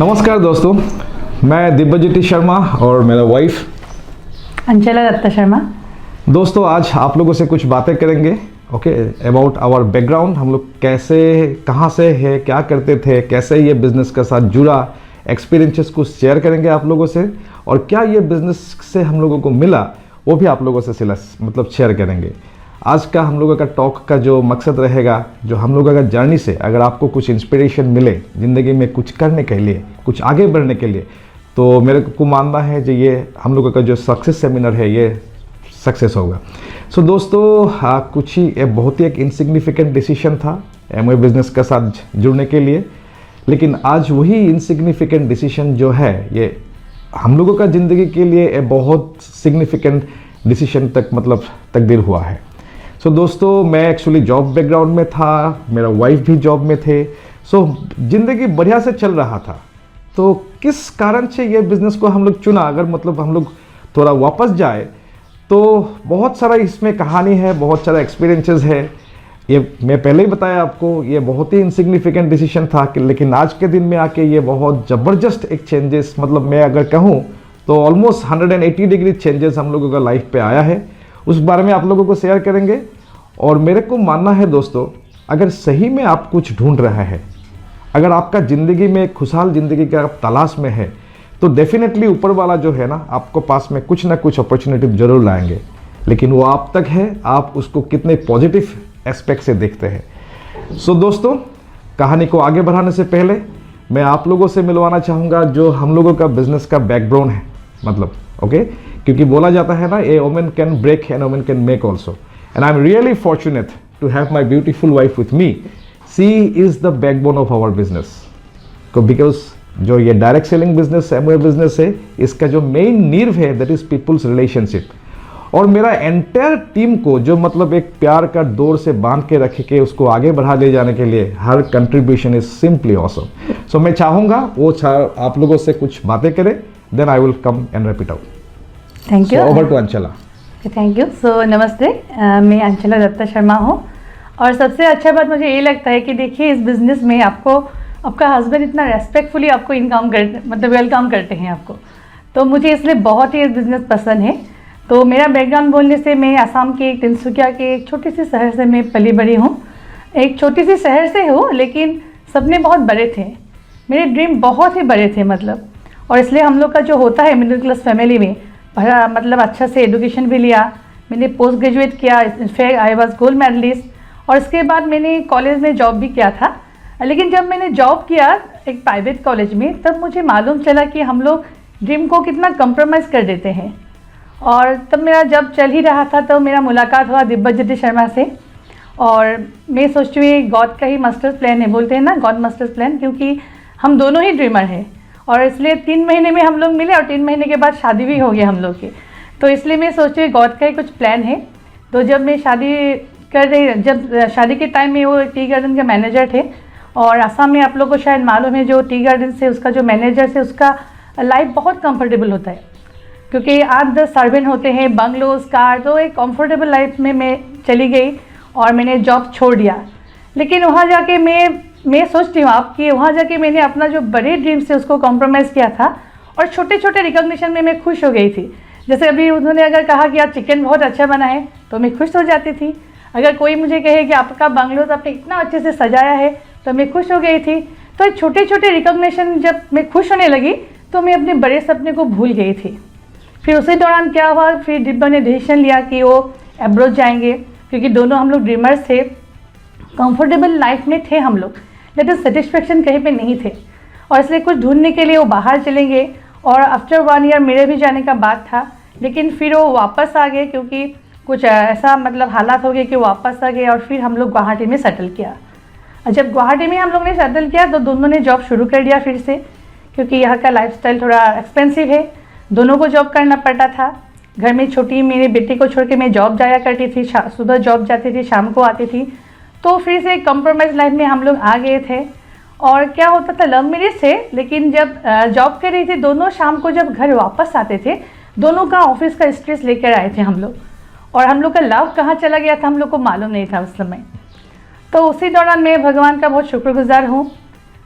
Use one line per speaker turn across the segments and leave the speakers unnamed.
नमस्कार दोस्तों, मैं दिव्यज्योति शर्मा और मेरा वाइफ
अंचला दत्ता शर्मा।
दोस्तों आज आप लोगों से कुछ बातें करेंगे अबाउट आवर बैकग्राउंड। हम लोग कैसे, कहाँ से है, क्या करते थे, कैसे ये बिज़नेस के साथ जुड़ा, एक्सपीरियंसेस को शेयर करेंगे आप लोगों से, और क्या ये बिज़नेस से हम लोगों को मिला वो भी आप लोगों से शेयर करेंगे। आज का हम लोगों का टॉक का जो मकसद रहेगा, जो हम लोगों का जर्नी से अगर आपको कुछ इंस्पिरेशन मिले ज़िंदगी में कुछ करने के लिए, कुछ आगे बढ़ने के लिए, तो मेरे को मानना है कि ये हम लोगों का जो सक्सेस सेमिनार है ये सक्सेस होगा। सो दोस्तों कुछ ही बहुत ही एक इनसिग्निफिकेंट डिसीजन था एमवे बिज़नेस के साथ जुड़ने के लिए, लेकिन आज वही इनसिग्निफिकेंट डिसीजन जो है ये हम लोगों का ज़िंदगी के लिए एक बहुत सिग्निफिकेंट डिसीजन तकदीर हुआ है। सो दोस्तों मैं एक्चुअली जॉब बैकग्राउंड में था, मेरा वाइफ भी जॉब में थे। ज़िंदगी बढ़िया से चल रहा था, तो किस कारण से ये बिज़नेस को हम लोग चुना, अगर हम लोग थोड़ा वापस जाए तो बहुत सारा इसमें कहानी है, बहुत सारा एक्सपीरियंसेस है। ये मैं पहले ही बताया आपको, ये बहुत ही इनसिग्निफिकेंट डिसीजन था लेकिन आज के दिन में आके ये बहुत ज़बरदस्त एक चेंजेस, मैं अगर कहूँ तो ऑलमोस्ट 180 डिग्री चेंजेस हम लोगों का लाइफ पे आया है। उस बारे में आप लोगों को शेयर करेंगे। और मेरे को मानना है दोस्तों, अगर सही में आप कुछ ढूंढ रहे हैं, अगर आपका ज़िंदगी में खुशहाल ज़िंदगी का आप तलाश में है, तो डेफिनेटली ऊपर वाला जो है ना आपको पास में कुछ ना कुछ अपॉर्चुनिटी जरूर लाएंगे, लेकिन वो आप तक है आप उसको कितने पॉजिटिव एस्पेक्ट से देखते हैं। सो दोस्तों कहानी को आगे बढ़ाने से पहले मैं आप लोगों से मिलवाना चाहूँगा जो हम लोगों का बिजनेस का बैकग्राउंड है, ओके, क्योंकि बोला जाता है ना, a woman can break and woman can make also, and I am really fortunate to have my beautiful wife with me. She is the backbone of our business, because जो ये direct selling business Amway business है, इसका जो main नींव है that is peoples relationship. और मेरा entire team को जो एक प्यार का डोर से बांध के रखे के उसको आगे बढ़ा ले जाने के लिए हर contribution is simply awesome. So मैं चाहूँगा वो आप लोगों से कुछ बातें करें, then I will come and wrap it out.
Thank you.
Over to Anchala.
Thank you. So नमस्ते, मैं अंचला दत्ता शर्मा हूँ। और सबसे अच्छा बात मुझे ये लगता है कि देखिए इस बिज़नेस में आपको आपका हस्बैंड इतना रेस्पेक्टफुली आपको वेलकम करते हैं आपको, तो मुझे इसलिए बहुत ही ये बिज़नेस पसंद है। तो मेरा बैकग्राउंड बोलने से, मैं असम के तिनसुकिया के एक छोटी सी शहर से मैं पली बड़ी हूँ। एक छोटी सी शहर से हूँ, लेकिन सपने बहुत बड़े थे, मेरे ड्रीम बहुत ही बड़े थे और इसलिए हम लोग का जो होता है मिडिल क्लास फैमिली में, पढ़ा अच्छा से एजुकेशन भी लिया, मैंने पोस्ट ग्रेजुएट किया, in fact I was gold medalist, और इसके बाद मैंने कॉलेज में जॉब भी किया था। लेकिन जब मैंने जॉब किया एक प्राइवेट कॉलेज में, तब मुझे मालूम चला कि हम लोग ड्रीम को कितना कंप्रोमाइज़ कर देते हैं। और तब मेरा जब चल ही रहा था, तो मेरा मुलाकात हुआ दिव्यज्योति शर्मा से, और मैं सोचती हूँ गॉड का ही मास्टर्स प्लान है, बोलते हैं ना गॉड मास्टर्स प्लान, क्योंकि हम दोनों ही ड्रीमर हैं। और इसलिए 3 महीने में हम लोग मिले और 3 महीने के बाद शादी भी हो गई हम लोग की। तो इसलिए मैं सोचती हूँ गॉड का ही कुछ प्लान है। तो जब मैं जब शादी के टाइम में वो टी गार्डन के मैनेजर थे, और असम में आप लोग को शायद मालूम है जो टी गार्डन से उसका जो मैनेजर से उसका लाइफ बहुत कंफर्टेबल होता है, क्योंकि 8-10 सर्वेंट होते हैं, बंगलोज, कार, तो एक कंफर्टेबल लाइफ में मैं चली गई और मैंने जॉब छोड़ दिया। लेकिन वहाँ जाके मैं सोचती हूँ आपकी, वहाँ जाके मैंने अपना जो बड़े ड्रीम से उसको कॉम्प्रोमाइज़ किया था, और छोटे छोटे रिकॉग्निशन में मैं खुश हो गई थी। जैसे अभी उन्होंने अगर कहा कि आप चिकन बहुत अच्छा बना है, तो मैं खुश हो जाती थी। अगर कोई मुझे कहे कि आपका बंगलोज आपने इतना अच्छे से सजाया है, तो मैं खुश हो गई थी। तो छोटे छोटे रिकॉग्निशन जब मैं खुश होने लगी, तो मैं अपने बड़े सपने को भूल गई थी। फिर उसी दौरान क्या हुआ, फिर दिब्बा ने डिसीजन लिया कि वो अब्रॉड जाएंगे, क्योंकि दोनों हम लोग ड्रीमर्स थे, कंफर्टेबल लाइफ में थे हम लोग, लेकिन सेटिस्फेक्शन कहीं पे नहीं थे, और इसलिए कुछ ढूंढने के लिए वो बाहर चलेंगे। और आफ्टर 1 ईयर मेरे भी जाने का बात था, लेकिन फिर वो वापस आ गए, क्योंकि कुछ ऐसा हालात हो गए कि वो वापस आ गए, और फिर हम लोग गुवाहाटी में सेटल किया। और जब गुवाहाटी में हम लोग ने सेटल किया, तो दोनों ने जॉब शुरू कर दिया फिर से, क्योंकि यहाँ का लाइफस्टाइल थोड़ा एक्सपेंसिव है, दोनों को जॉब करना पड़ता था। घर में छोटी मेरी बेटी को छोड़ के मैं जॉब जाया करती थी, सुबह जॉब जाती थी, शाम को आती थी। तो फिर से कंप्रोमाइज़ लाइफ में हम लोग आ गए थे। और क्या होता था, लव मैरिज थे, लेकिन जब जॉब कर रही थी, दोनों शाम को जब घर वापस आते थे, दोनों का ऑफिस का स्ट्रेस लेकर आए थे हम लोग, और हम लोग का लव कहाँ चला गया था हम लोग को मालूम नहीं था उस समय। तो उसी दौरान मैं भगवान का बहुत शुक्रगुजार हूँ।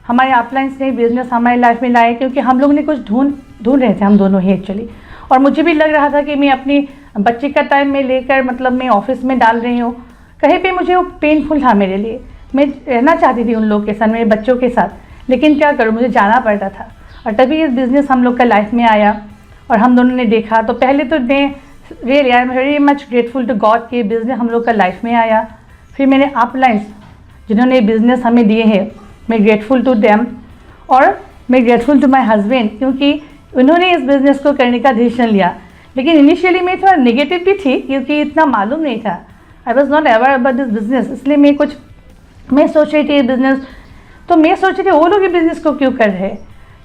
हमारे अपलाइंस ने बिजनेस हमारी लाइफ में लाए, क्योंकि हम लोग ने कुछ ढूंढ रहे थे, हम दोनों ही एक्चुअली। और मुझे भी लग रहा था कि मैं अपनी बच्चे का टाइम में लेकर मतलब मैं ऑफिस में डाल रही हूँ, कहीं पे मुझे वो पेनफुल था मेरे लिए। मैं रहना चाहती थी उन लोग के साथ, मेरे बच्चों के साथ, लेकिन क्या करूँ, मुझे जाना पड़ता था। और तभी इस बिज़नेस हम लोग का लाइफ में आया और हम दोनों ने देखा। तो पहले तो मैं really I am very much grateful to God कि बिज़नेस हम लोग का लाइफ में आया। फिर मैंने अपलाइंस जिन्होंने बिज़नेस हमें दिए हैं, मैं ग्रेटफुल टू देम, और मैं ग्रेटफुल टू माई हस्बैंड, क्योंकि उन्होंने इस बिज़नेस को करने का डिसीजन लिया। लेकिन इनिशियली मैं थोड़ा नेगेटिव भी थी, क्योंकि इतना मालूम नहीं था, I was not aware about this business. इसलिए मैं सोच रही थी बिज़नेस, तो मैं सोच रही थी वो लोग ये बिज़नेस को क्यों कर रहे हैं,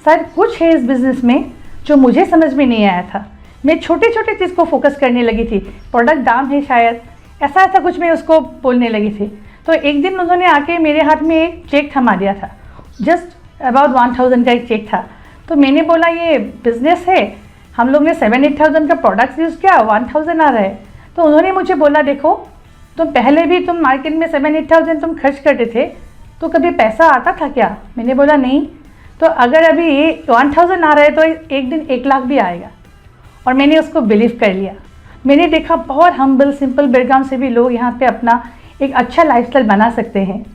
शायद कुछ है इस बिज़नेस में जो मुझे समझ में नहीं आया था। मैं छोटे छोटे चीज़ को फोकस करने लगी थी, प्रोडक्ट दाम है शायद, ऐसा कुछ मैं उसको बोलने लगी थी। तो एक दिन उन्होंने आके मेरे हाथ में एक चेक थमा दिया था, जस्ट अबाउट 1000 का एक चेक था। तो मैंने बोला ये बिज़नेस है, हम लोग ने 7-8,000 का प्रोडक्ट्स यूज़ किया, 1000 आ रहा है। तो उन्होंने मुझे बोला देखो तुम पहले भी तुम मार्केट में 7-8,000 तुम खर्च करते थे, तो कभी पैसा आता था क्या? मैंने बोला नहीं। तो अगर अभी ये 1000 आ रहा है तो एक दिन 1 लाख भी आएगा। और मैंने उसको बिलीव कर लिया। मैंने देखा बहुत हम्बल सिंपल बैकग्राउंड से भी लोग यहाँ पे अपना एक अच्छा लाइफस्टाइल बना सकते हैं।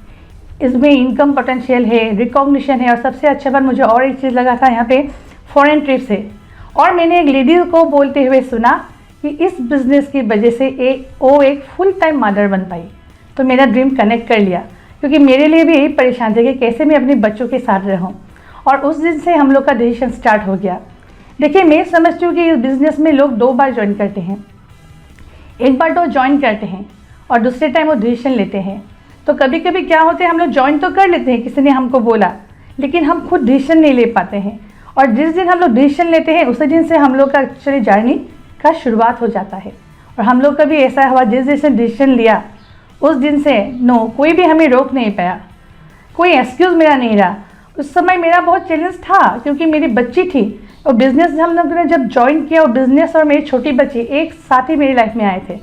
इसमें इनकम पोटेंशियल है, रिकॉग्निशन है, और सबसे अच्छा बात मुझे और एक चीज़ लगा था यहाँ पे फॉरेन ट्रिप्स है। और मैंने एक लेडी को बोलते हुए सुना कि इस बिज़नेस की वजह से वो एक फुल टाइम मदर बन पाई। तो मेरा ड्रीम कनेक्ट कर लिया, क्योंकि मेरे लिए भी यही परेशान थे कि कैसे मैं अपने बच्चों के साथ रहूं। और उस दिन से हम लोग का डिसीजन स्टार्ट हो गया। देखिए मैं समझती हूँ कि इस बिज़नेस में लोग 2 बार ज्वाइन करते हैं। एक बार तो ज्वाइन करते हैं और दूसरे टाइम वो डिसीजन लेते हैं। तो कभी कभी क्या होते हैं, हम लोग ज्वाइन तो कर लेते हैं, किसी ने हमको बोला, लेकिन हम खुद डिसीजन नहीं ले पाते हैं। और जिस दिन हम लोग डिसीजन लेते हैं उसी दिन से हम लोग का एक्चुअली जर्नी का शुरुआत हो जाता है। और हम लोग का भी ऐसा हुआ, जिस दिन से डिसीजन लिया उस दिन से कोई भी हमें रोक नहीं पाया, कोई एक्सक्यूज़ मेरा नहीं रहा। उस समय मेरा बहुत चैलेंज था, क्योंकि मेरी बच्ची थी और बिज़नेस हम लोग ने जब ज्वाइन किया, और बिज़नेस और मेरी छोटी बच्ची एक साथ ही मेरी लाइफ में आए थे।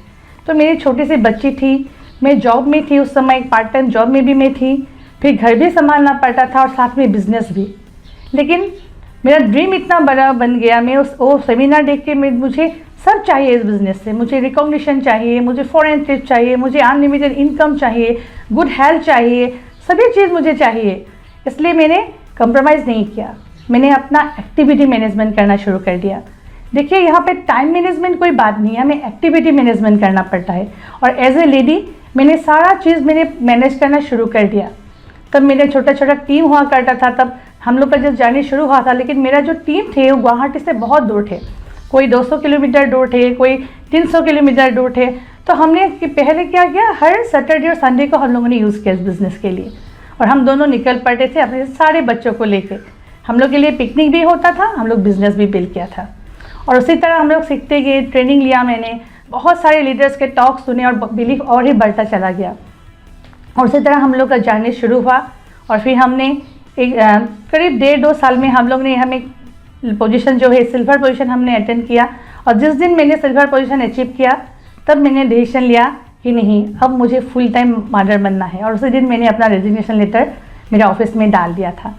तो मेरी छोटी सी बच्ची थी, मैं जॉब में थी उस समय, एक पार्ट टाइम जॉब में भी मैं थी, फिर घर भी संभालना पड़ता था और साथ में बिज़नेस भी। लेकिन मेरा ड्रीम इतना बड़ा बन गया, मैं वो सेमिनार देख के मुझे सब चाहिए इस बिज़नेस से। मुझे रिकॉग्निशन चाहिए, मुझे फॉरेन ट्रिप चाहिए, मुझे अनलिमिटेड इनकम चाहिए, गुड हेल्थ चाहिए, सभी चीज़ मुझे चाहिए। इसलिए मैंने कंप्रोमाइज़ नहीं किया, मैंने अपना एक्टिविटी मैनेजमेंट करना शुरू कर दिया। देखिए यहाँ पे टाइम मैनेजमेंट कोई बात नहीं है, हमें एक्टिविटी मैनेजमेंट करना पड़ता है। और एज ए लेडी मैंने सारा चीज़ मैनेज करना शुरू कर दिया। तब मेरा छोटा छोटा टीम हुआ करता था, तब हम लोग का जब जर्नी शुरू हुआ था। लेकिन मेरा जो टीम थे वो गुवाहाटी से बहुत दूर थे, कोई 200 किलोमीटर दूर थे, कोई 300 किलोमीटर दूर थे। तो हमने पहले क्या किया, हर सैटरडे और संडे को हम लोगों ने यूज़ किया इस बिज़नेस के लिए। और हम दोनों निकल पड़ते थे अपने सारे बच्चों को लेके। हम लोग के लिए पिकनिक भी होता था, हम लोग बिज़नेस भी बिल्ड किया था। और उसी तरह हम लोग सीखते गए, ट्रेनिंग लिया मैंने, बहुत सारे लीडर्स के टॉक सुने और बिलीफ और ही बढ़ता चला गया। और उसी तरह हम लोग का जर्नी शुरू हुआ। और फिर हमने एक करीब 1.5-2 साल में हम लोग ने हमें पोजीशन जो है सिल्वर पोजीशन हमने अटेंड किया। और जिस दिन मैंने सिल्वर पोजीशन अचीव किया, तब मैंने डिसीजन लिया कि नहीं, अब मुझे फुल टाइम मदर बनना है। और उसी दिन मैंने अपना रेजिग्नेशन लेटर मेरा ऑफिस में डाल दिया था।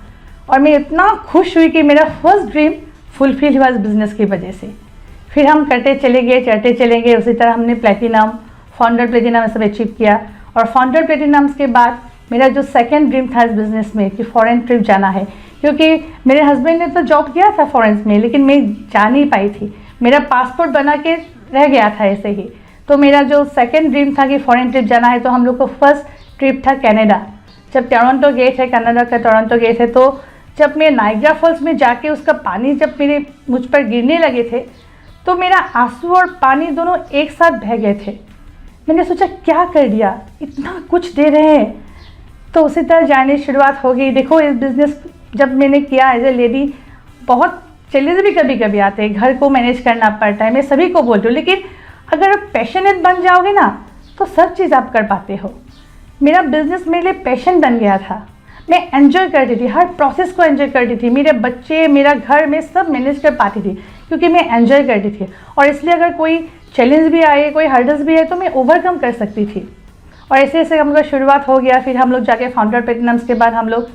और मैं इतना खुश हुई कि मेरा फर्स्ट ड्रीम फुलफिल हुआ इस बिज़नेस की वजह से। फिर हम करते चले गए, चढ़ते चले गए। उसी तरह हमने प्लेटिनम, फाउंडर प्लेटिनम सब अचीव किया। और फाउंडर प्लेटिनम्स के बाद मेरा जो सेकंड ड्रीम था इस बिज़नेस में कि फॉरेन ट्रिप जाना है, क्योंकि मेरे हस्बैंड ने तो जॉब किया था फॉरेन में, लेकिन मैं जा नहीं पाई थी, मेरा पासपोर्ट बना के रह गया था ऐसे ही। तो मेरा जो सेकंड ड्रीम था कि फॉरेन ट्रिप जाना है, तो हम लोग को फर्स्ट ट्रिप था कनाडा। जब टोरंटो गए थे, कनाडा का टोरंटो गए थे, तो जब मैं नाइग्रा फॉल्स में जाके उसका पानी जब मुझ पर गिरने लगे थे, तो मेरा आंसू और पानी दोनों एक साथ बह गए थे। मैंने सोचा क्या कर दिया, इतना कुछ दे रहे हैं। तो उसी तरह जाने शुरुआत हो गई। देखो इस बिज़नेस जब मैंने किया एज ए लेडी, बहुत चैलेंज भी कभी कभी आते हैं, घर को मैनेज करना पड़ता है, मैं सभी को बोलती हूँ। लेकिन अगर आप पैशनेट बन जाओगे ना, तो सब चीज़ आप कर पाते हो। मेरा बिज़नेस मेरे लिए पैशन बन गया था। मैं एंजॉय करती थी, हर प्रोसेस को एंजॉय करती थी। मेरे बच्चे, मेरा घर, मैं सब मैनेज कर पाती थी, क्योंकि मैं एंजॉय करती थी। और इसलिए अगर कोई चैलेंज भी आए, कोई हर्डल्स भी आए, तो मैं ओवरकम कर सकती थी। और ऐसे ऐसे हम लोग शुरुआत हो गया। फिर हम लोग जाके फाउंडर प्लेटिनम्स के बाद हम लोग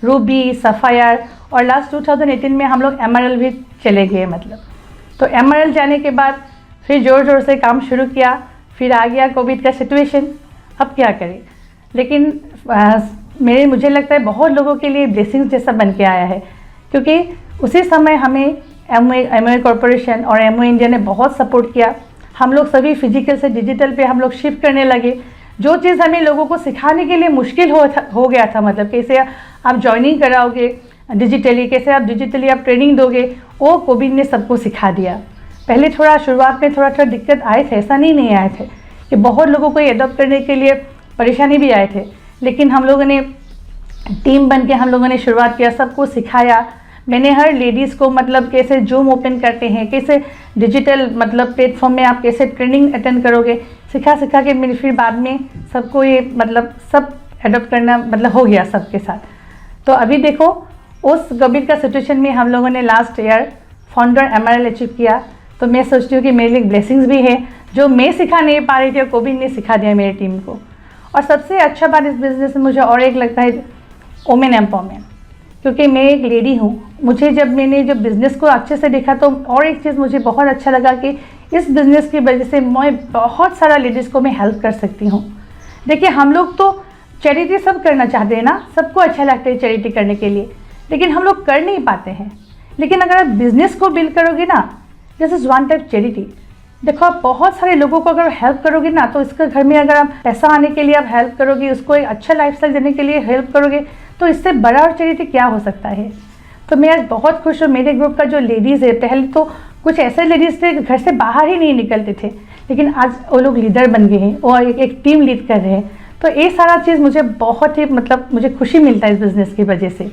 रूबी, सफ़ायर, और लास्ट 2018 में हम लोग एमआरएल भी चले गए मतलब। तो एमआरएल जाने के बाद फिर ज़ोर ज़ोर से काम शुरू किया, फिर आ गया कोविड का सिचुएशन, अब क्या करें। लेकिन मुझे लगता है बहुत लोगों के लिए ब्लेसिंग्स जैसा बन के आया है, क्योंकि उसी समय हमें एमवे कॉरपोरेशन और एमवे इंडिया ने बहुत सपोर्ट किया। हम लोग सभी फिजिकल से डिजिटल पे हम लोग शिफ्ट करने लगे। जो चीज़ हमें लोगों को सिखाने के लिए मुश्किल हो गया था, मतलब कैसे आप ज्वाइनिंग कराओगे डिजिटली, कैसे आप डिजिटली आप ट्रेनिंग दोगे, वो कोविड ने सबको सिखा दिया। पहले थोड़ा शुरुआत में थोड़ा दिक्कत आए थे, ऐसा नहीं आए थे कि बहुत लोगों को एडॉप्ट करने के लिए परेशानी भी आए थे, लेकिन हम लोगों ने टीम बन के हम लोगों ने शुरुआत किया, सबको सिखाया। मैंने हर लेडीज़ को मतलब कैसे जूम ओपन करते हैं, कैसे डिजिटल मतलब प्लेटफॉर्म में आप कैसे ट्रेनिंग अटेंड करोगे, सिखा के मेरे फिर बाद में सबको ये मतलब सब एडॉप्ट करना मतलब हो गया सबके साथ। तो अभी देखो उस कोविड का सिचुएशन में हम लोगों ने last year founder MRL achieve किया। तो मैं सोचती हूँ कि मेरे लिए ब्लेसिंग्स भी है, जो मैं सिखा नहीं पा रही थी और कोविड ने सिखा दिया मेरी टीम को। और सबसे अच्छा बात इस बिज़नेस में मुझे और एक लगता है वुमेन एम्पावरमेंट, क्योंकि मैं एक लेडी हूँ। मुझे जब मैंने जब बिज़नेस को अच्छे से देखा तो और एक चीज़ मुझे बहुत अच्छा लगा कि इस बिज़नेस की वजह से मैं बहुत सारा लेडीज़ को मैं हेल्प कर सकती हूँ। देखिए हम लोग तो चैरिटी सब करना चाहते हैं ना, सबको अच्छा लगता है चैरिटी करने के लिए, लेकिन हम लोग कर नहीं पाते हैं। लेकिन अगर आप बिज़नेस को बिल्ड करोगे ना, this is one type charity. देखो आप बहुत सारे लोगों को अगर हेल्प करोगे ना, तो इसके घर में अगर आप पैसा आने के लिए आप हेल्प करोगे, उसको एक अच्छा लाइफस्टाइल देने के लिए हेल्प करोगे, तो इससे बड़ा और चैरिटी क्या हो सकता है। तो मैं आज बहुत खुश हूँ। मेरे ग्रुप का जो लेडीज़ है, पहले तो कुछ ऐसे लेडीज़ थे घर से बाहर ही नहीं निकलते थे, लेकिन आज वो लोग लीडर बन गए हैं और एक टीम लीड कर रहे हैं। तो ये सारा चीज़ मुझे बहुत ही मतलब मुझे खुशी मिलता है इस बिज़नेस की वजह से।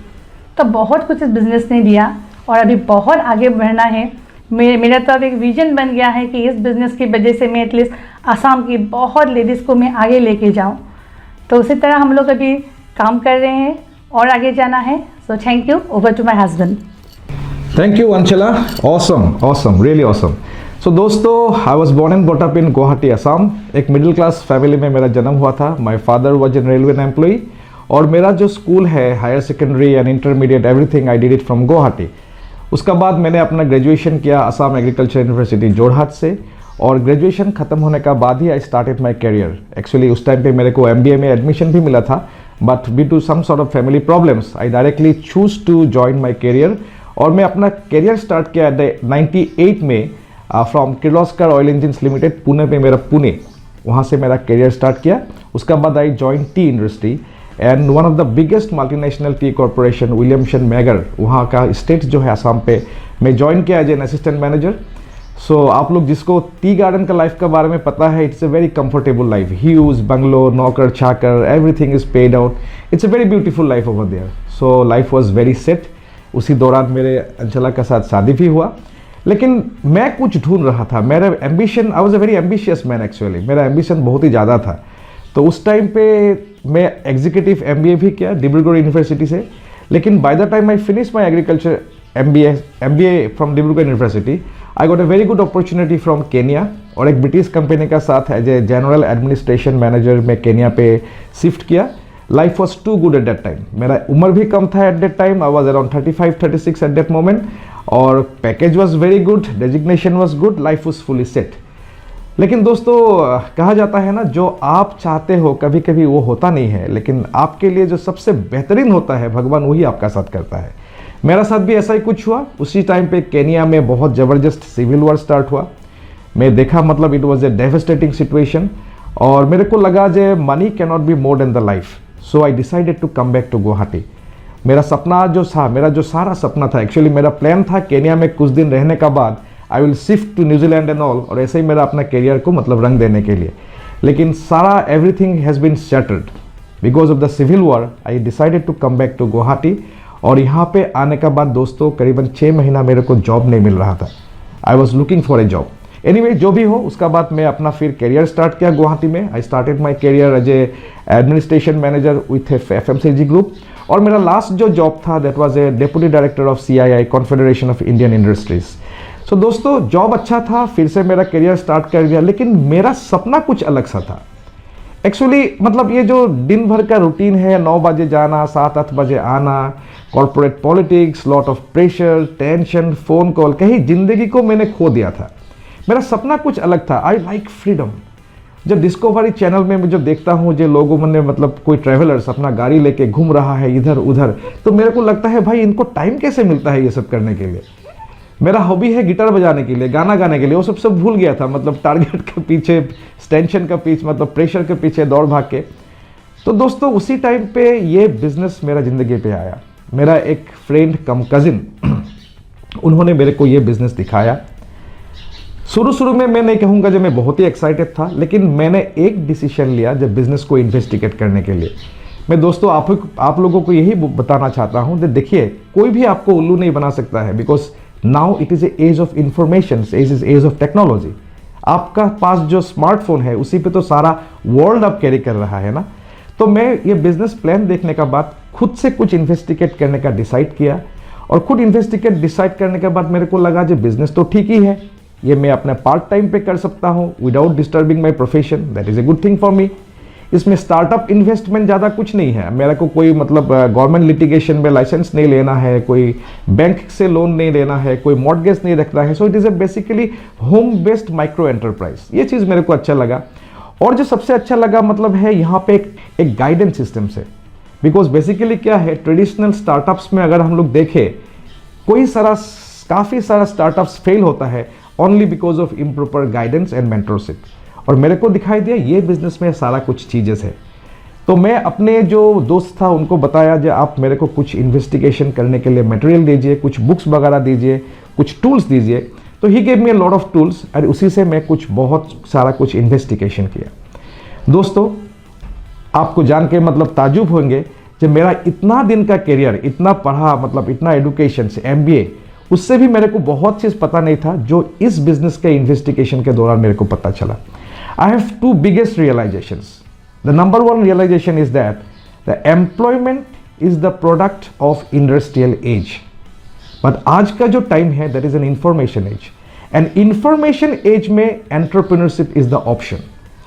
तो बहुत कुछ इस बिज़नेस ने दिया और अभी बहुत आगे बढ़ना है। मेरा तो अब एक विजन बन गया है कि इस बिज़नेस की वजह से मैं एटलीस्ट आसाम की बहुत लेडीज़ को मैं आगे लेके जाऊं। तो उसी तरह हम लोग अभी काम कर रहे हैं और आगे जाना है। So thank you, over to my husband.
Thank you Anchala, awesome, really awesome. So दोस्तों, I was born and brought up in Guwahati Assam. एक मिडिल क्लास फैमिली में मेरा जन्म हुआ था। My father was an railway employee और मेरा जो स्कूल है higher secondary and intermediate everything I did it from Guwahati. उसका बाद मैंने अपना ग्रेजुएशन किया असम एग्रीकल्चर यूनिवर्सिटी जोरहाट से, और ग्रेजुएशन खत्म होने का बाद ही I started my career. Actually उस टाइम पे मेरे को MBA में एडमिशन भी मिला था, but due to some sort of family problems I directly choose to join my career. और मैं अपना करियर स्टार्ट किया 98 में from Kirloskar oil engines limited Pune पे, मेरा पुणे, वहाँ से मेरा करियर स्टार्ट किया। उसका बाद I join T industry and one of the biggest multinational T corporation Williamson megger, वहाँ का स्टेट जो है आसाम पे, मैं ज्वाइन किया एज एन असिस्टेंट मैनेजर। सो आप लोग जिसको टी गार्डन का लाइफ के बारे में पता है, it's a very comfortable life, huge bungalow, नौकर चाकर, everything is paid out, it's a very beautiful life over there. So life was very set. उसी दौरान मेरे अंचला के साथ शादी भी हुआ, लेकिन मैं कुछ ढूंढ रहा था। मेरा ambition, I was a very ambitious man actually, मेरा एम्बिशन बहुत ही ज़्यादा था। तो उस टाइम पे मैं एग्जीक्यूटिव MBA भी किया डिब्रूगढ़ यूनिवर्सिटी से, लेकिन by the time I finish my agriculture MBA from Dibrugarh university, I got a very good opportunity from Kenya, और एक ब्रिटिश कंपनी का साथ as a general administration manager मैं केनिया पे शिफ्ट किया। Life was too good at that time. मेरा उम्र भी कम था at that time, I was around 35-36 at that moment, और package was very good, designation was good, life was fully set. लेकिन दोस्तों, कहा जाता है ना, जो आप चाहते हो कभी कभी वो होता नहीं है, लेकिन आपके लिए जो सबसे बेहतरीन होता है भगवान वही आपका साथ करता है। मेरा साथ भी ऐसा ही कुछ हुआ। उसी टाइम पे केनिया में बहुत ज़बरदस्त सिविल वॉर स्टार्ट हुआ। मैं देखा, मतलब it was a devastating situation, और मेरे को लगा जे money can not be more than the life. So I decided to come back to Guwahati. मेरा सपना जो था, मेरा जो सारा सपना था, एक्चुअली मेरा प्लान था केनिया में कुछ दिन रहने का बाद I will shift to New Zealand and all, और ऐसे ही मेरा अपना करियर को मतलब रंग देने के लिए। लेकिन सारा everything has been shattered because of the civil war. I decided to come back to Guwahati, और यहाँ पे आने का बाद दोस्तों करीबन 6 महीना मेरे को जॉब नहीं मिल रहा था। I was looking for a job. Anyway, जो भी हो, उसका बाद मैं अपना फिर करियर स्टार्ट किया गुवाहाटी में। I started my career as a administration manager with FMCG group, और मेरा लास्ट जो जॉब था that was a deputy director of CII confederation of Indian industries. So दोस्तों, जॉब अच्छा था, फिर से मेरा करियर स्टार्ट कर दिया, लेकिन मेरा सपना कुछ अलग सा था। एक्चुअली मतलब ये जो दिन भर का रूटीन है, 9 बजे जाना, 7-8 बजे आना, corporate politics, lot of pressure, tension, phone call, कहीं जिंदगी को मैंने खो दिया था। मेरा सपना कुछ अलग था। I like freedom. जब डिस्कवरी चैनल में मैं जो देखता हूँ जो लोगों ने मतलब कोई ट्रैवलर्स अपना गाड़ी लेके घूम रहा है इधर उधर, तो मेरे को लगता है भाई इनको टाइम कैसे मिलता है ये सब करने के लिए। मेरा हॉबी है गिटार बजाने के लिए, गाना गाने के लिए, वो सब भूल गया था, मतलब टारगेट के पीछे, टेंशन के पीछे, मतलब प्रेशर के पीछे दौड़ भाग के। तो दोस्तों उसी टाइम पे ये बिजनेस मेरा जिंदगी पे आया। मेरा एक फ्रेंड कम कजिन उन्होंने मेरे को ये बिजनेस दिखाया। शुरू में मैं नहीं कहूँगा जब मैं बहुत ही एक्साइटेड था, लेकिन मैंने एक डिसीजन लिया जब बिजनेस को इन्वेस्टिगेट करने के लिए। मैं दोस्तों आप लोगों को यही बताना चाहता हूँ कि देखिए कोई भी आपको उल्लू नहीं बना सकता है, because now it is a age of information, age of technology. आपका पास जो स्मार्टफोन है उसी पे तो सारा वर्ल्ड अब कैरी कर रहा है ना। तो मैं ये बिजनेस प्लान देखने का बाद खुद से कुछ इन्वेस्टिगेट करने का डिसाइड किया, और खुद इन्वेस्टिगेट डिसाइड करने के बाद मेरे को लगा जो बिजनेस तो ठीक ही है, ये मैं अपने पार्ट टाइम पे कर सकता हूँ without disturbing my profession, that is a good thing for me. इसमें स्टार्टअप इन्वेस्टमेंट ज़्यादा कुछ नहीं है, मेरे को कोई मतलब गवर्नमेंट लिटिगेशन में लाइसेंस नहीं लेना है, कोई बैंक से लोन नहीं लेना है, कोई मॉर्गेज नहीं रखना है। So it is A basically home based micro enterprise. ये चीज़ मेरे को अच्छा लगा। और जो सबसे अच्छा लगा मतलब है यहाँ पे एक गाइडेंस सिस्टम से, बिकॉज बेसिकली क्या है, ट्रेडिशनल स्टार्टअप्स में अगर हम लोग देखें काफ़ी सारा स्टार्टअप्स फेल होता है only because of improper guidance and mentorship. और मेरे को दिखाई दिया ये बिजनेस में सारा कुछ चीज़ें है। तो मैं अपने जो दोस्त था उनको बताया जो आप मेरे को कुछ इन्वेस्टिगेशन करने के लिए मटेरियल दीजिए, कुछ बुक्स वगैरह दीजिए, कुछ टूल्स दीजिए। तो he gave me a lot of tools, और उसी से मैं बहुत सारा कुछ इन्वेस्टिगेशन किया। दोस्तों आपको जान के मतलब ताजुब होंगे जब मेरा इतना दिन का करियर, इतना पढ़ा, मतलब इतना एडुकेशन से MBA, उससे भी मेरे को बहुत चीज़ पता नहीं था जो इस बिजनेस के इन्वेस्टिगेशन के दौरान मेरे को पता चला। I have 2 biggest realisations. The number 1 realisation is that the employment is the product of industrial age. But आज का जो टाइम है that is an information age, and information age में एंटरप्रेन्योरशिप इज द ऑप्शन।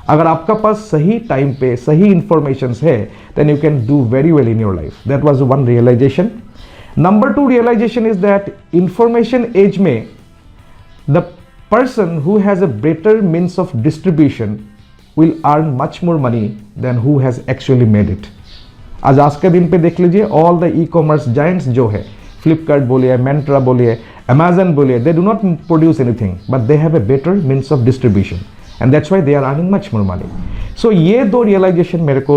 अगर आपका पास सही time पे सही इंफॉर्मेशन है then you can do very well in your life. That was one realisation. Number 2 realization is that information age में the person who has a better means of distribution will earn much more money than who has actually made it. आज के दिन पे देख लीजिए all the e-commerce giants जो है, Flipkart बोलिए, Myntra बोलिए, Amazon बोलिए, they do not produce anything but they have a better means of distribution and that's why they are earning much more money. So ये 2 रियलाइजेशन मेरे को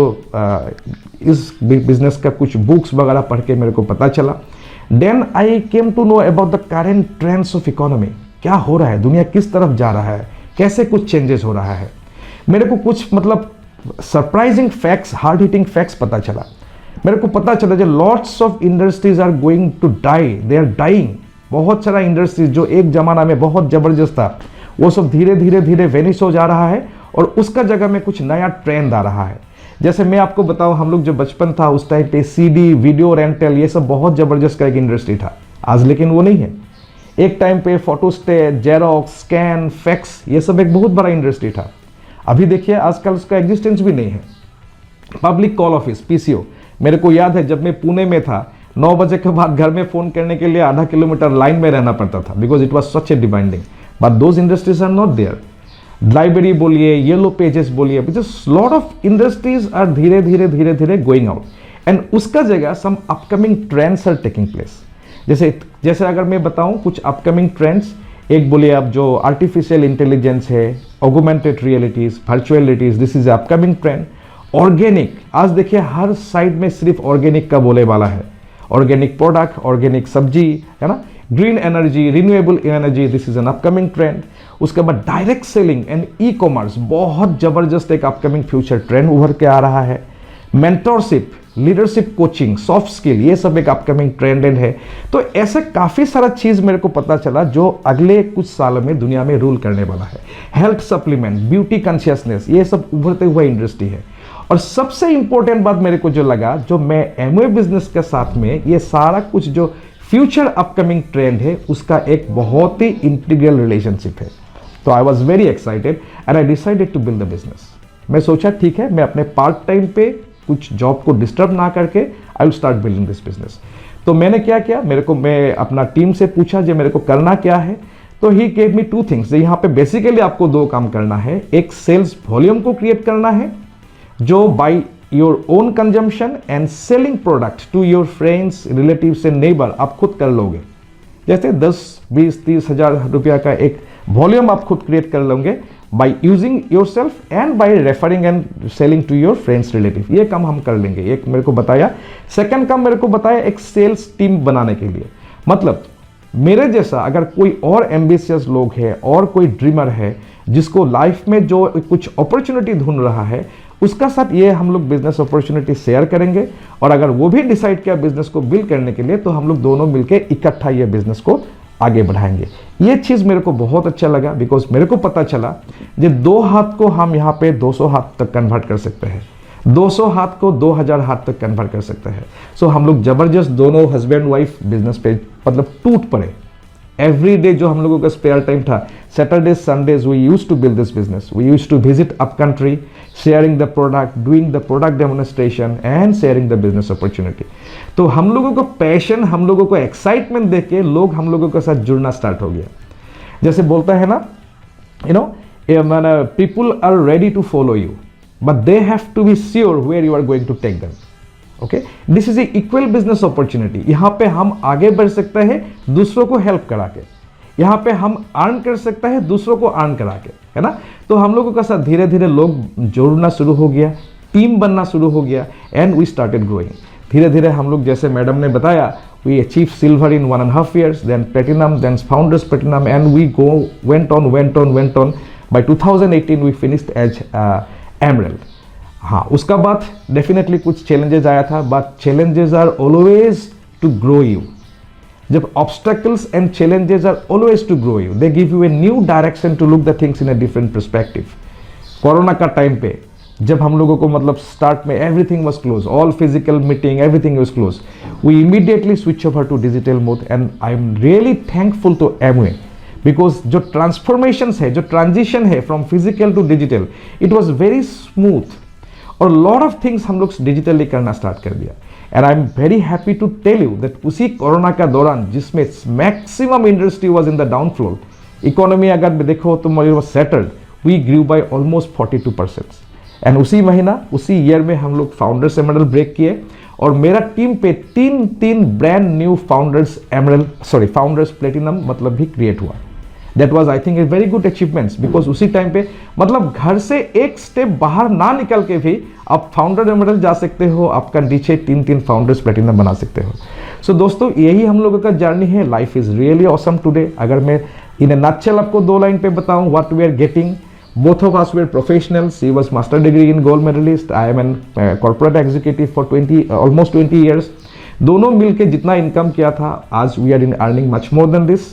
इस business का कुछ बुक्स वगैरह पढ़ के मेरे को पता चला। Then I came to know about the current trends of economy. क्या हो रहा है, दुनिया किस तरफ जा रहा है, कैसे कुछ चेंजेस हो रहा है। मेरे को कुछ मतलब surprising facts, hard hitting facts पता चला। मेरे को पता चला जो lots of industries are going to die, they are dying. बहुत सारा इंडस्ट्रीज जो एक जमाना में बहुत जबरदस्त था वो सब धीरे धीरे वेनिश हो जा रहा है, और उसका जगह में कुछ नया ट्रेंड आ रहा है। जैसे मैं आपको बताऊं, हम लोग जो बचपन था उस टाइम पे CD, वीडियो रेंटल, ये सब बहुत जबरदस्त का एक इंडस्ट्री था। आज लेकिन वो नहीं है। एक टाइम पे फोटोस्टेट, जेरोक्स, स्कैन, फैक्स, ये सब एक बहुत बड़ा इंडस्ट्री था। अभी देखिए आजकल उसका एग्जिस्टेंस भी नहीं है। पब्लिक कॉल ऑफिस, PCO, मेरे को याद है जब मैं पुणे में था, 9 बजे के बाद घर में फोन करने के लिए आधा किलोमीटर लाइन में रहना पड़ता था, because it was such a demanding. But those industries are not there. Library बोलिए, येलो पेजेस बोलिए, लॉट ऑफ इंडस्ट्रीज आर धीरे धीरे गोइंग आउट, एंड उसका जगह some upcoming trends are taking place. जैसे अगर मैं बताऊं कुछ अपकमिंग ट्रेंड्स, एक बोलिए आप जो आर्टिफिशियल इंटेलिजेंस है, augmented realities, virtualities, this is upcoming trend. Organic, आज देखिए हर साइड में सिर्फ ऑर्गेनिक का बोले वाला है। ऑर्गेनिक प्रोडक्ट, ऑर्गेनिक सब्जी, है ना। Green energy, renewable energy, this is an upcoming trend. उसके बाद direct selling and e commerce, बहुत जबरदस्त एक अपकमिंग फ्यूचर ट्रेंड उभर के आ रहा है। Mentorship, leadership coaching, soft skill, ये सब एक अपकमिंग ट्रेंड है। तो ऐसे काफ़ी सारा चीज़ मेरे को पता चला जो अगले कुछ सालों में दुनिया में रूल करने वाला है। हेल्थ सप्लीमेंट, ब्यूटी कॉन्शियसनेस, ये सब उभरते हुआ इंडस्ट्री है। और सबसे इंपॉर्टेंट बात मेरे को जो लगा, जो मैं एमवे बिजनेस के साथ में ये सारा कुछ जो फ्यूचर अपकमिंग ट्रेंड है उसका एक बहुत ही इंटीग्रल रिलेशनशिप है। तो I was very excited and I decided to build the business. मैं सोचा ठीक है, मैं अपने पार्ट टाइम पे कुछ जॉब को डिस्टर्ब ना करके I will start building this business. तो मैंने क्या किया, मैं अपना टीम से पूछा जो मेरे को करना क्या है। तो ही गेव मी 2 थिंग्स। यहाँ पे बेसिकली आपको 2 काम करना है। एक सेल्स वॉल्यूम को क्रिएट करना है जो buy your own consumption and selling product to your friends, relatives and neighbour आप खुद कर लोगे। जैसे 10, 20, 30 हज़ार रुपया का एक वॉल्यूम आप खुद क्रिएट कर लोगे by using your self and by referring and selling to your friends, relative. ये काम हम कर लेंगे, एक मेरे को बताया। सेकंड काम मेरे को बताया एक सेल्स टीम बनाने के लिए। मतलब मेरे जैसा अगर कोई और एम्बिशियस लोग है और कोई ड्रीमर है जिसको लाइफ में जो कुछ अपॉर्चुनिटी ढूंढ रहा है, उसका साथ ये हम लोग बिजनेस अपॉर्चुनिटी शेयर करेंगे। और अगर वो भी डिसाइड किया बिजनेस को बिल्ड करने के लिए, तो हम लोग दोनों मिलकर इकट्ठा ये बिजनेस को आगे बढ़ाएंगे। ये चीज़ मेरे को बहुत अच्छा लगा, बिकॉज मेरे को पता चला कि 2 हाथ को हम यहाँ पे 200 हाथ तक कन्वर्ट कर सकते हैं, 200 हाथ को 2000 हाथ तक कन्वर्ट कर सकते हैं। सो हम लोग जबरदस्त दोनों हस्बैंड वाइफ बिजनेस पे मतलब टूट पड़े। एवरी डे जो हम लोगों का स्पेयर टाइम था, Saturday Sundays we use to build this business. We use to visit up country, sharing the product, doing the product demonstration and sharing the business opportunity. तो हम लोगों को पैशन, हम लोगों को एक्साइटमेंट देख के लोग हम लोगों के साथ जुड़ना स्टार्ट हो गया। जैसे बोलता है ना, you know, people are ready to follow you but they have to be sure where you are going to take them. Okay, this is equal business opportunity. यहाँ पे हम आगे बढ़ सकते हैं दूसरों को हेल्प करा के, यहाँ पे हम अर्न कर सकते हैं दूसरों को अर्न करा के, है ना। तो हम लोगों का साथ धीरे धीरे लोग जोड़ना शुरू हो गया, टीम बनना शुरू हो गया एंड वी स्टार्टेड ग्रोइंग। धीरे धीरे हम लोग, जैसे मैडम ने बताया, we achieve silver in 1.5 years, then platinum, then founders platinum and we went on. By 2018 we finished as emerald. हाँ, उसका बाद डेफिनेटली कुछ चैलेंजेस आया था, but challenges are always to grow you. जब obstacles and challenges are always to grow you, they give you a new direction to look the things in a different perspective. Corona का time पे जब हम लोगों को मतलब start में everything was close, all physical meeting everything was close, we immediately switch over to digital mode and I am really thankful to Amway, because जो transformation है, जो ट्रांजिशन है from physical to digital, it was very smooth और lot of things हम लोग digitally करना start कर दिया। And I am very happy to tell you that उसी कोरोना का दौरान जिसमें maximum industry was in the downfall, economy अगर देखो तो was settled, we grew by almost 42%। And उसी महीना, उसी ईयर में हम लोग फाउंडर्स एमरल्ड ब्रेक किए और मेरा टीम पे 3 ब्रांड न्यू फाउंडर्स प्लेटिनम मतलब भी क्रिएट हुआ। That was I think a very good achievements, because उसी टाइम पे मतलब घर से एक स्टेप बाहर ना निकल के भी आप फाउंडर एमरल्ड जा सकते हो, आपका नीचे 3 फाउंडर्स प्लेटिनम बना सकते हो। सो दोस्तों, यही हम लोगों का जर्नी है। Life is really awesome today. अगर मैं इन ए नटशेल आपको 2 लाइन पे बताऊं what we are getting, both of us were professionals. She was master degree in gold medalist, I am a corporate executive for almost 20 years. दोनों मिलके जितना income किया था, आज we are in earning much more than this.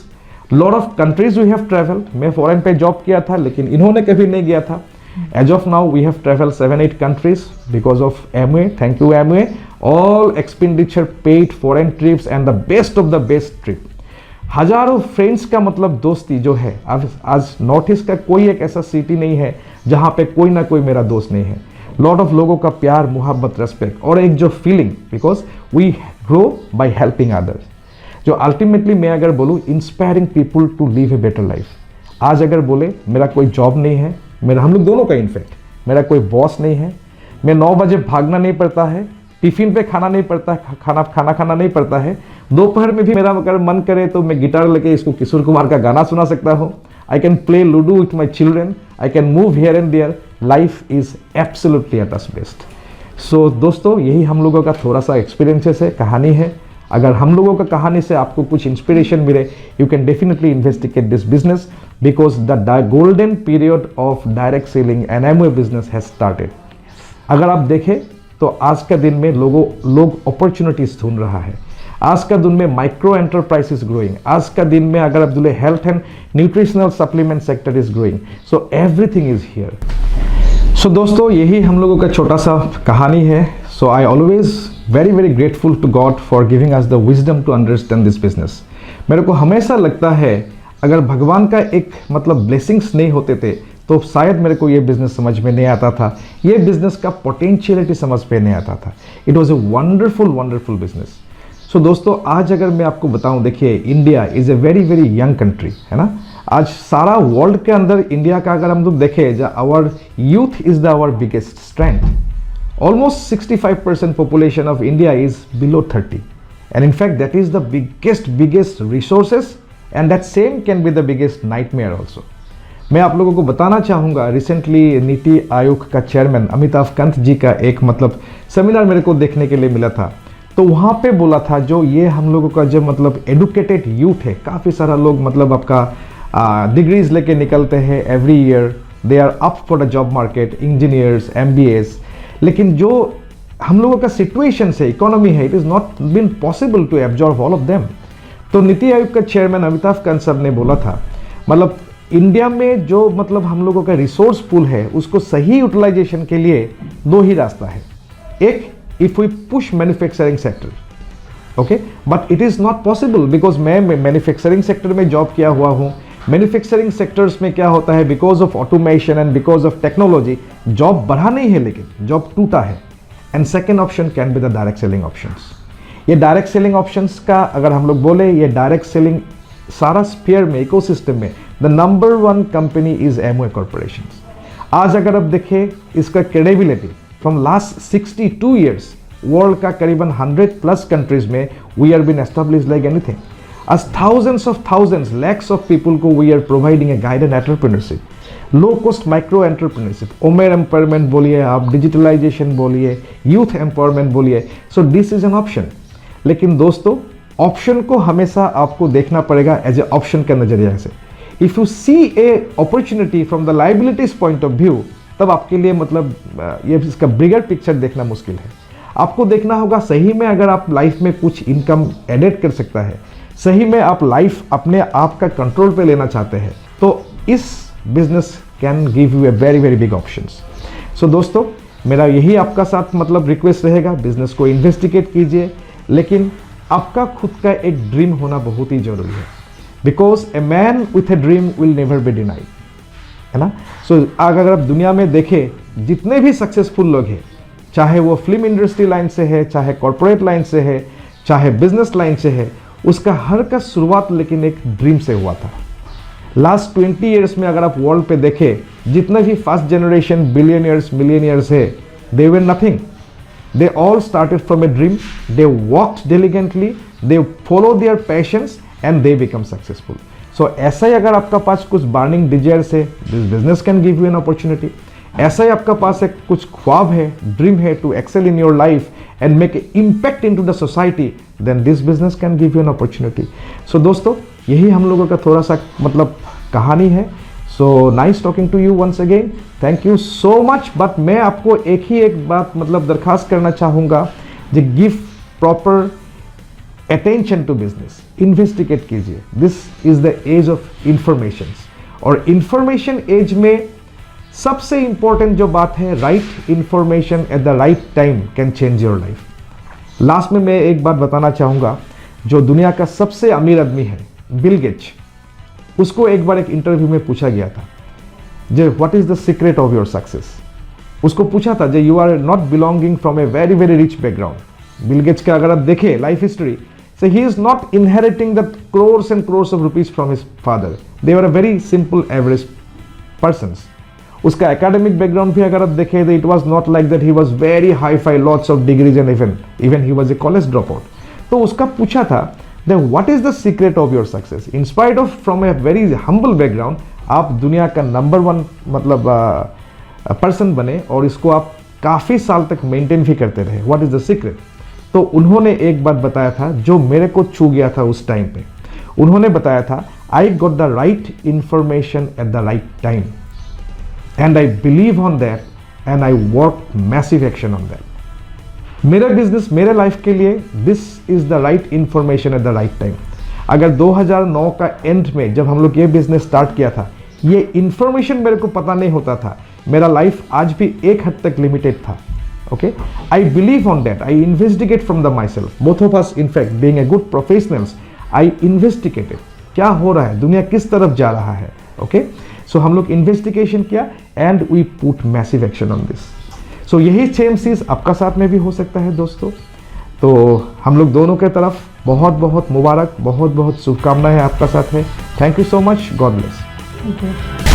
Lot of countries we have traveled. मैं foreign पे job किया था लेकिन इन्होंने कभी नहीं किया था। As of now we have traveled 7-8 countries because of Amway. Thank you Amway. All expenditure paid, foreign trips and the best of the best trip. हजारों फ्रेंड्स का मतलब दोस्ती जो है, आज नॉर्थ ईस्ट का कोई एक ऐसा सिटी नहीं है जहाँ पे कोई ना कोई मेरा दोस्त नहीं है। लॉट ऑफ लोगों का प्यार, मोहब्बत, रेस्पेक्ट और एक जो feeling, because we grow by helping others, जो अल्टीमेटली मैं अगर बोलूँ inspiring people to live a better life. आज अगर बोले मेरा कोई जॉब नहीं है, मेरा, हम लोग दोनों का इनफैक्ट, मेरा कोई बॉस नहीं है, मैं 9 बजे भागना नहीं पड़ता है, टिफिन पे खाना नहीं पड़ता, खाना खाना नहीं पड़ता है, दोपहर में भी मेरा अगर मन करे तो मैं गिटार लेके इसको किशोर कुमार का गाना सुना सकता हूँ। I can play ludo with my children, I can move here and there. Life is absolutely at its best. So दोस्तों, यही हम लोगों का थोड़ा सा एक्सपीरियंसेस है, कहानी है। अगर हम लोगों का कहानी से आपको कुछ इंस्पिरेशन मिले, you can definitely investigate this business, because the golden period of direct selling and Amway business has started. अगर आप देखें तो आज के दिन में लोग अपॉर्चुनिटीज ढूंढ रहा है। आज का दिन में माइक्रो एंटरप्राइज इज ग्रोइंग। आज का दिन में अगर आप बोले health and nutritional supplement sector is growing. So everything is here. So दोस्तों, यही हम लोगों का छोटा सा कहानी है। So I always very very grateful to God for giving us the wisdom to understand this business. मेरे को हमेशा लगता है अगर भगवान का एक मतलब ब्लेसिंग्स नहीं होते थे तो शायद मेरे को ये बिज़नेस समझ में नहीं आता था, ये बिज़नेस का पोटेंशियलिटी समझ में नहीं आता था। It was a wonderful business. So दोस्तों, आज अगर मैं आपको बताऊं, देखिए India is a very very young country, है ना। आज सारा वर्ल्ड के अंदर इंडिया का अगर हम लोग देखें, our youth is the our biggest strength. Almost 65% population of India is below 30, and in fact that is the biggest resources, and that same can be the biggest nightmare also. मैं आप लोगों को बताना चाहूँगा, रिसेंटली नीति आयोग का chairman Amitabh Kant जी का एक seminar मेरे को देखने के लिए मिला था। तो वहाँ पे बोला था, जो ये हम लोगों का जो एडुकेटेड यूथ है, काफ़ी सारा लोग आपका डिग्रीज लेके निकलते हैं every year, they are up for the job market, engineers, MBAs, लेकिन जो हम लोगों का सिचुएशन से इकोनॉमी है, it is not been possible to absorb all of them. तो नीति आयोग का चेयरमैन अमिताभ कांत साहब ने बोला था, इंडिया में जो हम लोगों का रिसोर्स पूल है, उसको सही यूटिलाइजेशन के लिए दो ही रास्ता है। एक, if we push manufacturing sector, okay, but it is not possible because मैं मैन्युफैक्चरिंग सेक्टर में जॉब किया हुआ हूँ। मैन्युफैक्चरिंग सेक्टर्स में क्या होता है, because of automation and because of technology job बढ़ा नहीं है, लेकिन जॉब टूटा है। And second option can be the direct selling options. ये डायरेक्ट सेलिंग ऑप्शंस का अगर हम लोग बोले, ये डायरेक्ट सेलिंग सारा स्फीयर में, इकोसिस्टम में the number 1 company is Amway corporation. आज अगर आप देखें इसका credibility from last 62 years, world का करीबन 100+ कंट्रीज में we are been establish like anything. As thousands of thousands, lakhs of people को we are providing a guided entrepreneurship, low cost micro entrepreneurship, women empowerment बोलिए आप, digitalization बोलिए, youth empowerment बोलिए, so this is an option। लेकिन दोस्तों, option को हमेशा आपको देखना पड़ेगा एज ए ऑप्शन के नजरिए से। If you see a opportunity from the liabilities point of view, तब आपके लिए ये इसका बिगर पिक्चर देखना मुश्किल है। आपको देखना होगा सही में अगर आप लाइफ में कुछ इनकम एडिट कर सकता है, सही में आप लाइफ अपने आप का कंट्रोल पे लेना चाहते हैं, तो इस business can give you a very very big options. So दोस्तों, मेरा यही आपका साथ रिक्वेस्ट रहेगा, बिजनेस को इन्वेस्टिगेट कीजिए, लेकिन आपका खुद का एक ड्रीम होना बहुत ही जरूरी है, because a man with a dream will never be denied, है ना। सो अगर आप दुनिया में देखें, जितने भी सक्सेसफुल लोग हैं, चाहे वो फिल्म इंडस्ट्री लाइन से है, चाहे कॉर्पोरेट लाइन से है, चाहे बिजनेस लाइन से है, उसका हर का शुरुआत लेकिन एक ड्रीम से हुआ था। लास्ट 20 ईयर्स में अगर आप वर्ल्ड पे देखें, जितने भी फर्स्ट जनरेशन बिलियनियर्स मिलियनियर्स है, they were nothing, they all started from a dream, they worked diligently, they follow their passions and they become successful. So ऐसा ही अगर आपका पास कुछ बर्निंग डिजायर्स है, this business can give you an opportunity. ऐसा ही आपका पास एक कुछ ख्वाब है, ड्रीम है to excel in your life and make impact in to the society, then this business can give you an opportunity. So दोस्तों, यही हम लोगों का थोड़ा सा कहानी है। So nice talking to you once again, thank you so much. But मैं आपको एक बात दरखास्त करना चाहूँगा, जो give proper attention to business, investigate कीजिए। This is the age of information, और इंफॉर्मेशन एज में सबसे इंपॉर्टेंट जो बात है, right information at the right time can change your life. Last में मैं एक बात बताना चाहूँगा, जो दुनिया का सबसे अमीर आदमी है, बिल गेट्स, उसको एक बार एक इंटरव्यू में पूछा गया था, जो what is the secret of your success. उसको पूछा था, जो you are not belonging from a very very rich background. Bill Gates का अगर आप देखें life history, so he is not inheriting the crores and crores of rupees from his father. They were a very simple average persons. उसका academic background भी अगर आप देखें, तो it was not like that he was very hi fi, lots of degrees and even he was a college drop out. तो उसका पूछा था, that what is the secret of your success. In spite of from a very humble background, आप दुनिया का number 1 person बने, और इसको आप काफ़ी साल तक मेंटेन भी करते रहे। What is the secret. तो उन्होंने एक बात बताया था जो मेरे को छू गया था उस टाइम पे। उन्होंने बताया था, I got the right information at the right time and I believe on that and I work massive action on that. मेरा बिजनेस, मेरे लाइफ के लिए this is the right information at the right time. अगर 2009 का and में जब हम लोग ये बिजनेस स्टार्ट किया था, ये इंफॉर्मेशन मेरे को पता नहीं होता था, मेरा लाइफ आज भी एक हद तक लिमिटेड था। Okay, I believe on that. I investigate from the myself. Both of us, in fact, being a good professionals, I investigated क्या हो रहा है, दुनिया किस तरफ जा रहा है। Okay, सो हम लोग इन्वेस्टिगेशन किया and we put massive action on this. So यही सेम चीज़ आपका साथ में भी हो सकता है दोस्तों। तो हम लोग दोनों के तरफ बहुत बहुत मुबारक, बहुत बहुत शुभकामनाएं आपका साथ है। Thank you so much, God bless.
Thank you.